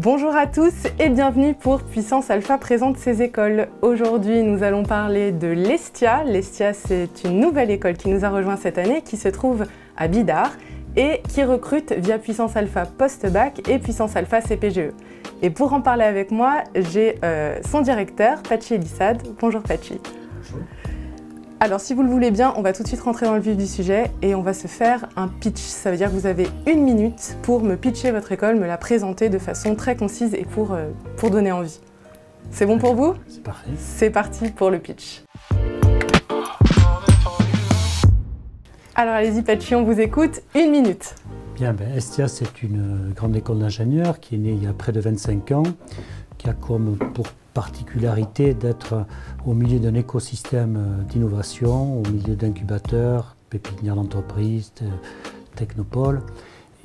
Bonjour à tous et bienvenue pour Puissance Alpha présente ses écoles. Aujourd'hui, nous allons parler de l'Estia. L'Estia, c'est une nouvelle école qui nous a rejoint cette année, qui se trouve à Bidart et qui recrute via Puissance Alpha Post-Bac et Puissance Alpha CPGE. Et pour en parler avec moi, j'ai son directeur, Patchi Elissade. Bonjour Patchi. Bonjour. Alors si vous le voulez bien, on va tout de suite rentrer dans le vif du sujet et on va se faire un pitch. Ça veut dire que vous avez 1 minute pour me pitcher votre école, me la présenter de façon très concise et pour donner envie. C'est bon pour vous? C'est parfait. C'est parti pour le pitch. Alors allez-y Patchi, on vous écoute, 1 minute. Bien, Estia, c'est une grande école d'ingénieurs qui est née il y a près de 25 ans, qui a comme pour particularité d'être au milieu d'un écosystème d'innovation, au milieu d'incubateurs, pépinières d'entreprises, technopoles,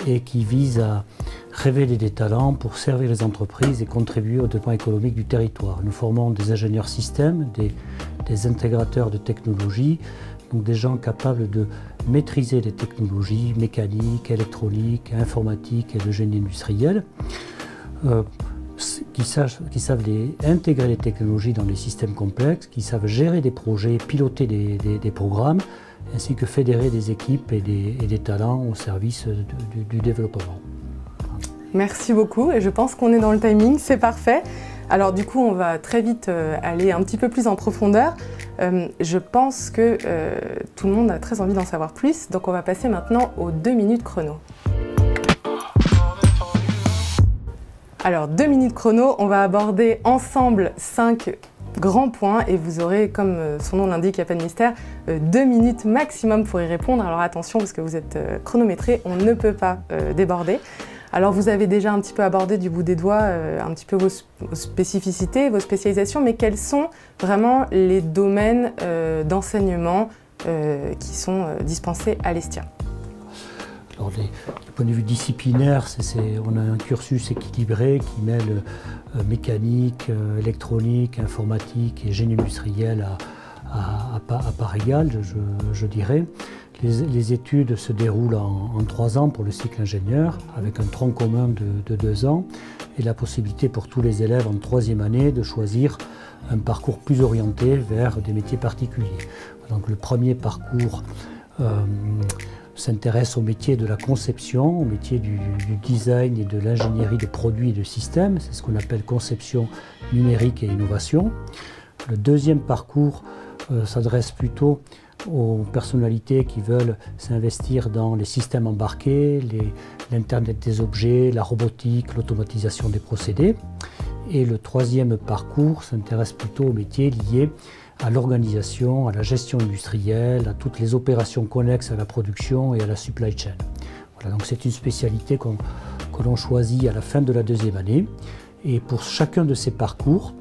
et qui vise à révéler des talents pour servir les entreprises et contribuer au développement économique du territoire. Nous formons des ingénieurs systèmes, des intégrateurs de technologies, donc des gens capables de maîtriser les technologies mécaniques, électroniques, informatiques et de génie industriel, qui savent intégrer les technologies dans les systèmes complexes, qui savent gérer des projets, piloter des programmes, ainsi que fédérer des équipes et des talents au service du développement. Merci beaucoup et je pense qu'on est dans le timing, c'est parfait. Alors du coup, on va très vite aller un petit peu plus en profondeur. Je pense que tout le monde a très envie d'en savoir plus, donc on va passer maintenant aux 2 minutes chrono. Alors 2 minutes chrono, on va aborder ensemble 5 grands points et vous aurez, comme son nom l'indique, il n'y a pas de mystère, 2 minutes maximum pour y répondre. Alors attention parce que vous êtes chronométré, on ne peut pas déborder. Alors vous avez déjà un petit peu abordé du bout des doigts un petit peu vos spécificités, vos spécialisations, mais quels sont vraiment les domaines d'enseignement qui sont dispensés à l'Estia? Alors, du point de vue disciplinaire, on a un cursus équilibré qui mêle mécanique, électronique, informatique et génie industriel à part égale, je dirais. Les études se déroulent en 3 ans pour le cycle ingénieur, avec un tronc commun de 2 ans, et la possibilité pour tous les élèves en 3e année de choisir un parcours plus orienté vers des métiers particuliers. Donc le premier parcours s'intéresse au métier de la conception, au métier du design et de l'ingénierie de produits et de systèmes. C'est ce qu'on appelle conception numérique et innovation. Le deuxième parcours s'adresse plutôt aux personnalités qui veulent s'investir dans les systèmes embarqués, l'Internet des objets, la robotique, l'automatisation des procédés. Et le troisième parcours s'intéresse plutôt aux métiers liés à l'organisation, à la gestion industrielle, à toutes les opérations connexes à la production et à la supply chain. Voilà, donc c'est une spécialité que l'on choisit à la fin de la 2e année. Et pour chacun de ces parcours,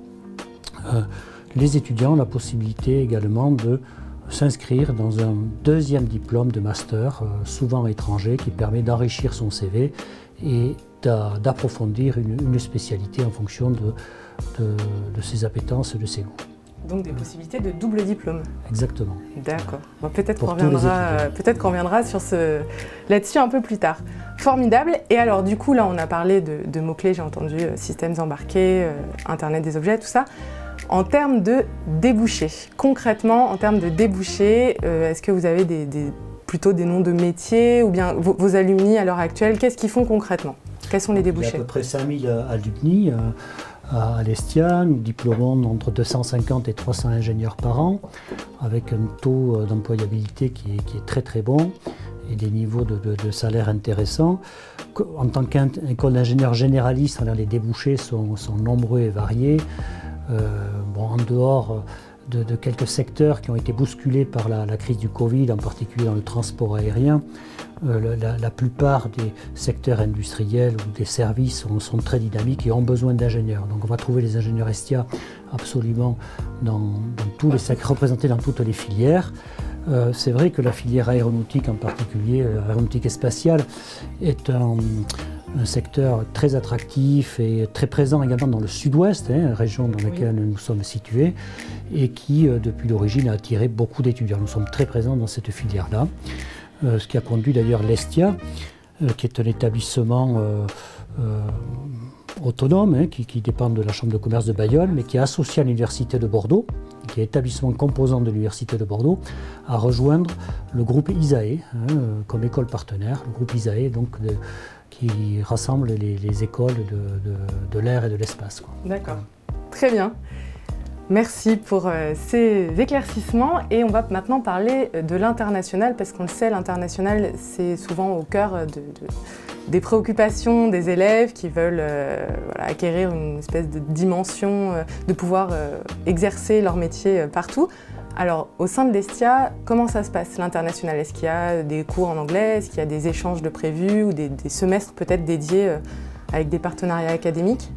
les étudiants ont la possibilité également de s'inscrire dans un 2e diplôme de master, souvent étranger, qui permet d'enrichir son CV et d'approfondir une spécialité en fonction de ses appétences et de ses goûts. Donc des possibilités de double diplôme. Exactement. D'accord. Bon, peut-être qu'on reviendra sur là-dessus un peu plus tard. Formidable. Et alors du coup, là on a parlé de mots-clés, j'ai entendu systèmes embarqués, Internet des objets, tout ça. En termes de débouchés, concrètement, en termes de débouchés, est-ce que vous avez plutôt des noms de métiers ou bien vos alumni à l'heure actuelle, qu'est-ce qu'ils font concrètement? Quels sont les débouchés? Il y a à peu près 5000 alumni à l'Estia. Nous diplômons entre 250 et 300 ingénieurs par an, avec un taux d'employabilité qui est très très bon et des niveaux de salaire intéressants. En tant qu'école d'ingénieurs généralistes, les débouchés sont nombreux et variés. En dehors de quelques secteurs qui ont été bousculés par la crise du Covid, en particulier dans le transport aérien, la plupart des secteurs industriels ou des services sont très dynamiques et ont besoin d'ingénieurs. Donc on va trouver les ingénieurs Estia absolument dans tous les secteurs, représentés dans toutes les filières. C'est vrai que la filière aéronautique en particulier, aéronautique et spatiale, est un secteur très attractif et très présent également dans le sud-ouest, région dans laquelle nous sommes situés, et qui, depuis l'origine, a attiré beaucoup d'étudiants. Nous sommes très présents dans cette filière-là, ce qui a conduit d'ailleurs l'Estia, qui est un établissement autonome, hein, qui dépend de la Chambre de commerce de Bayonne, mais qui est associé à l'Université de Bordeaux, qui est établissement composant de l'Université de Bordeaux, à rejoindre le groupe ISAE, hein, comme école partenaire, le groupe ISAE donc, qui rassemble les écoles de l'air et de l'espace. D'accord, très bien. Merci pour ces éclaircissements et on va maintenant parler de l'international parce qu'on le sait, l'international c'est souvent au cœur des préoccupations des élèves qui veulent voilà, acquérir une espèce de dimension, de pouvoir exercer leur métier partout. Alors au sein de l'Hestia, comment ça se passe l'international? Est-ce qu'il y a des cours en anglais? Est-ce qu'il y a des échanges de prévus ou des semestres peut-être dédiés avec des partenariats académiques?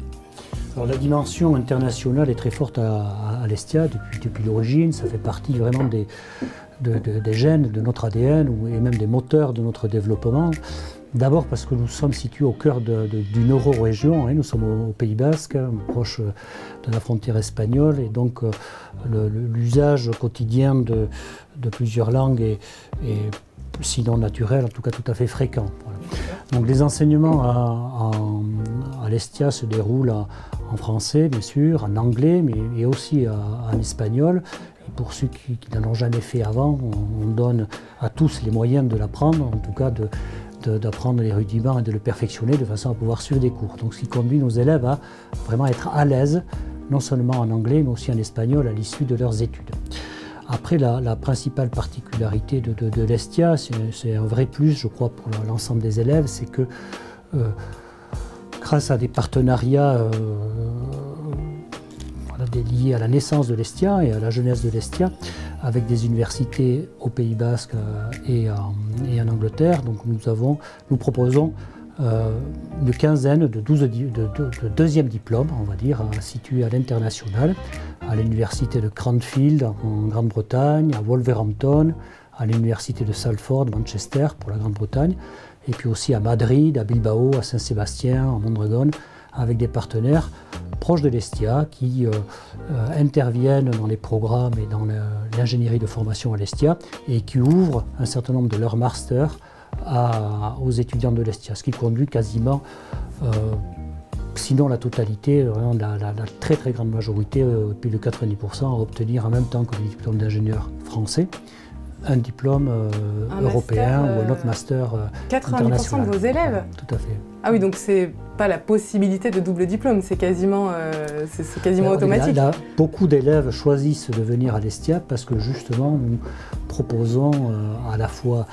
Alors, la dimension internationale est très forte à l'Hestia depuis l'origine. Ça fait partie vraiment des gènes de notre ADN et même des moteurs de notre développement. D'abord parce que nous sommes situés au cœur d'une euro-région. Hein. Nous sommes au Pays Basque, proche de la frontière espagnole. Et donc l'usage quotidien de plusieurs langues est sinon naturel, en tout cas tout à fait fréquent. Voilà. Donc les enseignements à l'Hestia se déroulent en français, bien sûr, en anglais, mais aussi en espagnol. Et pour ceux qui n'en ont jamais fait avant, on donne à tous les moyens de l'apprendre, en tout cas d'apprendre les rudiments et de le perfectionner de façon à pouvoir suivre des cours. Donc ce qui conduit nos élèves à vraiment être à l'aise, non seulement en anglais, mais aussi en espagnol à l'issue de leurs études. Après, la principale particularité de l'Hestia, c'est un vrai plus, je crois, pour l'ensemble des élèves, c'est que grâce à des partenariats liés à la naissance de l'Hestia et à la jeunesse de l'Hestia, avec des universités au Pays Basque et en Angleterre, donc nous proposons une quinzaine de deuxième diplômes, on va dire, situés à l'international, à l'université de Cranfield en Grande-Bretagne, à Wolverhampton, à l'université de Salford, Manchester pour la Grande-Bretagne, et puis aussi à Madrid, à Bilbao, à Saint-Sébastien, à Mondragón, avec des partenaires proches de l'Hestia qui interviennent dans les programmes et dans l'ingénierie de formation à l'Hestia et qui ouvrent un certain nombre de leurs masters aux étudiants de l'Hestia, ce qui conduit quasiment, sinon la totalité, vraiment la très très grande majorité, plus de 90%, à obtenir en même temps que le diplôme d'ingénieur français, un diplôme européen ou un autre master 90% de vos élèves? Tout à fait. Ah oui, donc c'est pas la possibilité de double diplôme, c'est quasiment automatique. Beaucoup d'élèves choisissent de venir à l'Hestia parce que justement nous proposons à la fois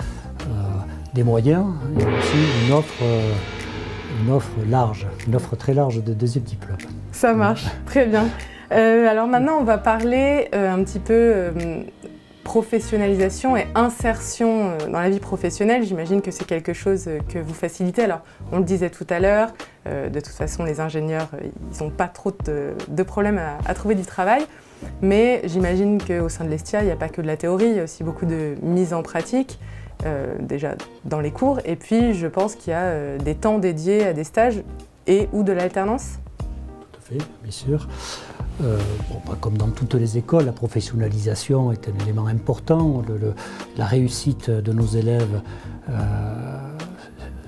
des moyens et aussi une offre large, une offre très large de deuxième diplôme. Ça marche, très bien. Alors maintenant on va parler un petit peu professionnalisation et insertion dans la vie professionnelle. J'imagine que c'est quelque chose que vous facilitez. Alors, on le disait tout à l'heure, de toute façon, les ingénieurs, ils n'ont pas trop de problèmes à trouver du travail. Mais j'imagine qu'au sein de l'Hestia, il n'y a pas que de la théorie, il y a aussi beaucoup de mise en pratique, déjà dans les cours. Et puis, je pense qu'il y a des temps dédiés à des stages et ou de l'alternance. Tout à fait, bien sûr. Comme dans toutes les écoles, la professionnalisation est un élément important. La réussite de nos élèves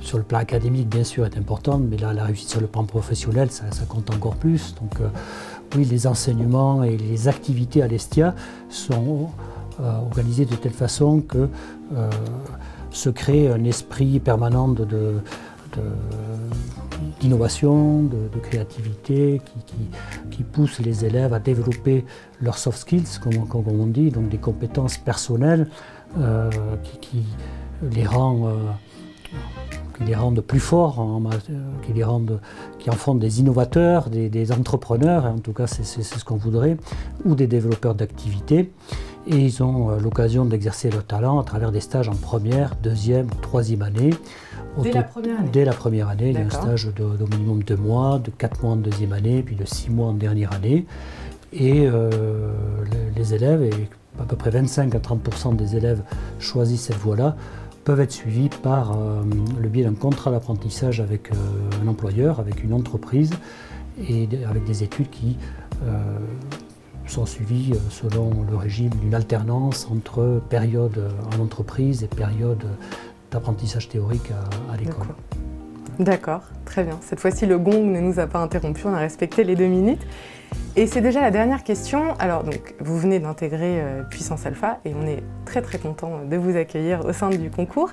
sur le plan académique, bien sûr, est importante, mais là, la réussite sur le plan professionnel, ça compte encore plus. Donc, oui, les enseignements et les activités à l'Hestia sont organisées de telle façon que se crée un esprit permanent d'innovation, de créativité, qui pousse les élèves à développer leurs soft skills, comme on dit, donc des compétences personnelles qui les rendent plus forts, qui en font des innovateurs, des entrepreneurs, en tout cas c'est ce qu'on voudrait, ou des développeurs d'activités. Et ils ont l'occasion d'exercer leur talent à travers des stages en première, deuxième, troisième année. Dès la première année? Dès la première année, il y a un stage d'au minimum 2 mois, de 4 mois en deuxième année, puis de 6 mois en dernière année. Et les élèves, et à peu près 25 à 30% des élèves choisissent cette voie-là, peuvent être suivis par le biais d'un contrat d'apprentissage avec un employeur, avec une entreprise, et avec des études qui sont suivies selon le régime d'une alternance entre période en entreprise et période d'apprentissage théorique à l'école. D'accord, très bien. Cette fois-ci, le gong ne nous a pas interrompu, on a respecté les 2 minutes. Et c'est déjà la dernière question. Alors, donc, vous venez d'intégrer Puissance Alpha et on est très très content de vous accueillir au sein du concours.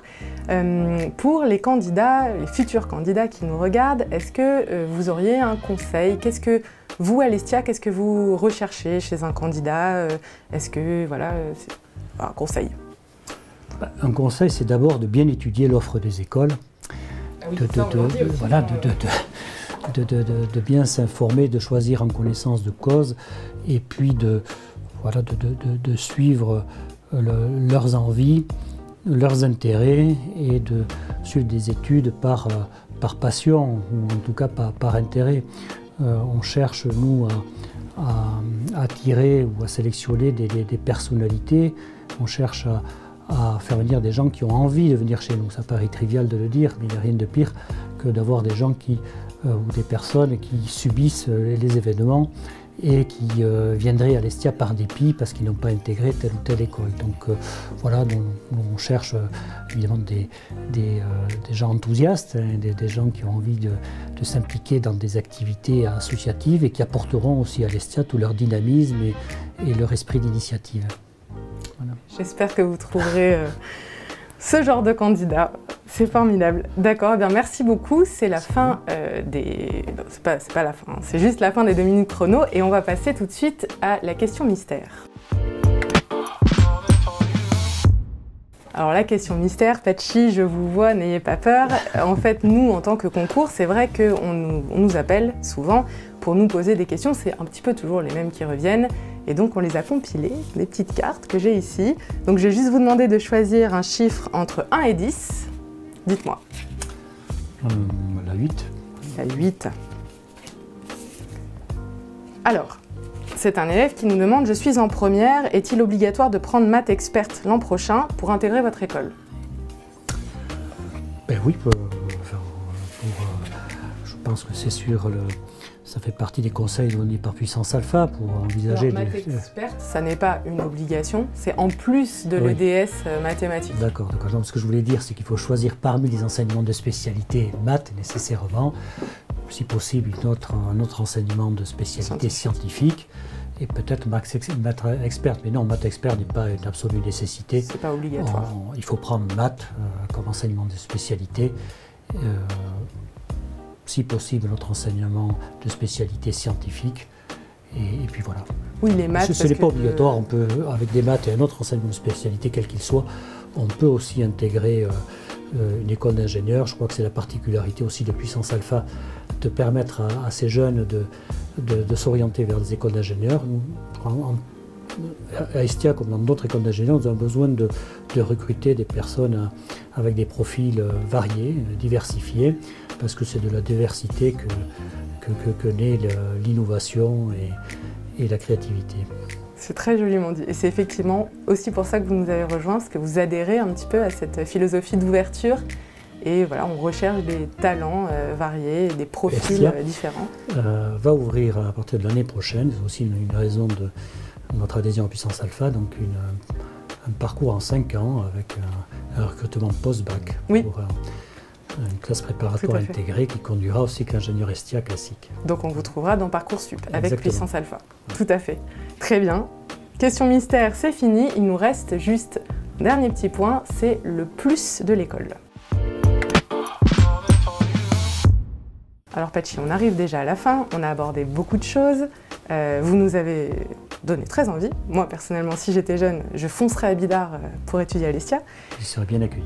Pour les candidats, les futurs candidats qui nous regardent, est-ce que vous auriez un conseil? Qu'est-ce que vous, Alestia, qu'est-ce que vous recherchez chez un candidat? Est-ce que, voilà, c'est un conseil? Un conseil, c'est d'abord de bien étudier l'offre des écoles, de bien s'informer, de choisir en connaissance de cause, et puis de suivre leurs envies, leurs intérêts, et de suivre des études par passion, ou en tout cas par intérêt. On cherche, nous, à attirer ou à sélectionner des personnalités. On cherche à faire venir des gens qui ont envie de venir chez nous. Ça paraît trivial de le dire, mais il n'y a rien de pire que d'avoir des gens ou des personnes qui subissent les événements et qui viendraient à l'Estia par dépit parce qu'ils n'ont pas intégré telle ou telle école. Donc voilà, on cherche évidemment des gens enthousiastes, hein, des gens qui ont envie de s'impliquer dans des activités associatives et qui apporteront aussi à l'Estia tout leur dynamisme et leur esprit d'initiative. Voilà. J'espère que vous trouverez ce genre de candidat. C'est formidable. D'accord, eh bien merci beaucoup. C'est la fin des... Non, c'est pas la fin, c'est juste la fin des 2 minutes chrono et on va passer tout de suite à la question mystère. Alors la question mystère, Patchy, je vous vois, n'ayez pas peur. En fait, nous, en tant que concours, c'est vrai qu'on nous appelle souvent pour nous poser des questions. C'est un petit peu toujours les mêmes qui reviennent. Et donc, on les a compilées, des petites cartes que j'ai ici. Donc, je vais juste vous demander de choisir un chiffre entre 1 et 10. Dites-moi. La 8. La 8. Alors, c'est un élève qui nous demande « Je suis en première, est-il obligatoire de prendre maths experte l'an prochain pour intégrer votre école ?» Ben oui, je pense que c'est sûr, ça fait partie des conseils donnés par Puissance Alpha pour envisager... Alors, maths experte, ça n'est pas une obligation, c'est en plus de l'EDS mathématiques. D'accord. Donc, ce que je voulais dire, c'est qu'il faut choisir parmi les enseignements de spécialité maths nécessairement, si possible un autre enseignement de spécialité scientifique. Et peut-être maths experte, mais non, maths expert n'est pas une absolue nécessité. C'est pas obligatoire. Il faut prendre maths comme enseignement de spécialité. Si possible, notre enseignement de spécialité scientifique. Et puis voilà. Oui, les maths. Ce n'est pas obligatoire. On peut, avec des maths et un autre enseignement de spécialité, quel qu'il soit, on peut aussi intégrer une école d'ingénieur. Je crois que c'est la particularité aussi de Puissance Alpha de permettre à ces jeunes de s'orienter vers des écoles d'ingénieurs. À Estia, comme dans d'autres écoles d'ingénieurs, nous avons besoin de recruter des personnes avec des profils variés, diversifiés, parce que c'est de la diversité que naît l'innovation et la créativité. C'est très joliment dit. Et c'est effectivement aussi pour ça que vous nous avez rejoints, parce que vous adhérez un petit peu à cette philosophie d'ouverture. Et voilà, on recherche des talents variés, des profils différents. Va ouvrir à partir de l'année prochaine, c'est aussi une raison de notre adhésion à Puissance Alpha, donc un parcours en 5 ans avec un recrutement post-bac pour une classe préparatoire intégrée qui conduira aussi que l'ingénieur Estia classique. Donc on vous trouvera dans Parcoursup avec Puissance Alpha. Tout à fait. Très bien. Question mystère, c'est fini. Il nous reste juste un dernier petit point, c'est le plus de l'école. Alors Patchy, on arrive déjà à la fin, on a abordé beaucoup de choses, vous nous avez donné très envie. Moi personnellement, si j'étais jeune, je foncerais à Bidart pour étudier à l'Estia. Je serais bien accueilli.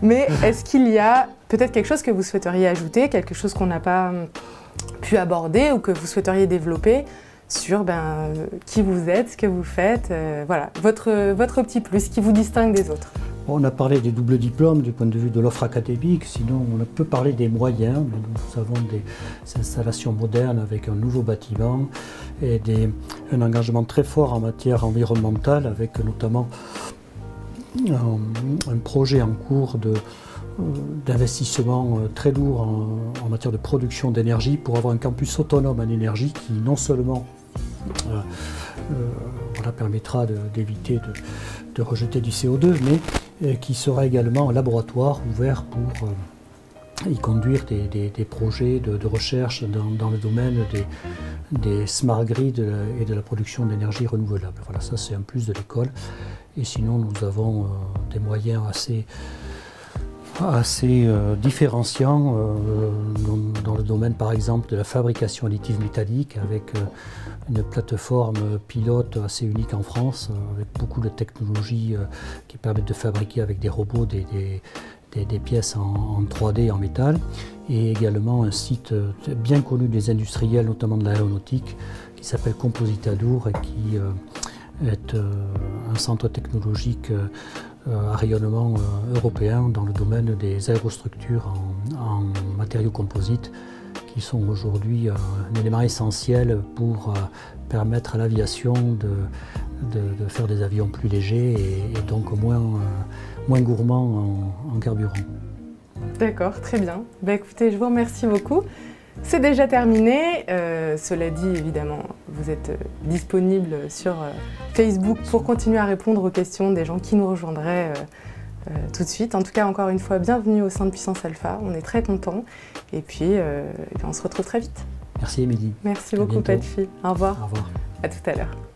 Mais est-ce qu'il y a peut-être quelque chose que vous souhaiteriez ajouter, quelque chose qu'on n'a pas pu aborder ou que vous souhaiteriez développer sur qui vous êtes, ce que vous faites, voilà, votre petit plus qui vous distingue des autres? On a parlé des doubles diplômes du point de vue de l'offre académique, sinon on peut parler des moyens. Nous avons des installations modernes avec un nouveau bâtiment et un engagement très fort en matière environnementale, avec notamment un projet en cours d'investissement très lourd en matière de production d'énergie pour avoir un campus autonome en énergie qui non seulement permettra d'éviter de rejeter du CO2, mais qui sera également un laboratoire ouvert y conduire des projets de recherche dans le domaine des smart grids et de la production d'énergie renouvelable. Voilà, ça c'est un plus de l'école. Et sinon, nous avons des moyens assez différenciants dans le domaine, par exemple, de la fabrication additive métallique, avec une plateforme pilote assez unique en France, avec beaucoup de technologies qui permettent de fabriquer avec des robots des pièces en 3D en métal, et également un site bien connu des industriels, notamment de l'aéronautique, qui s'appelle Compositadour et qui est un centre technologique à rayonnement européen dans le domaine des aérostructures en matériaux composites, qui sont aujourd'hui un élément essentiel pour permettre à l'aviation de faire des avions plus légers et donc moins gourmands en carburant. D'accord, très bien. Écoutez, je vous remercie beaucoup. C'est déjà terminé. Cela dit, évidemment, vous êtes disponible sur Facebook pour continuer à répondre aux questions des gens qui nous rejoindraient tout de suite. En tout cas, encore une fois, bienvenue au sein de Puissance Alpha. On est très contents. Et puis, on se retrouve très vite. Merci Émilie. Merci beaucoup, Patfi. Au revoir. Au revoir. À tout à l'heure.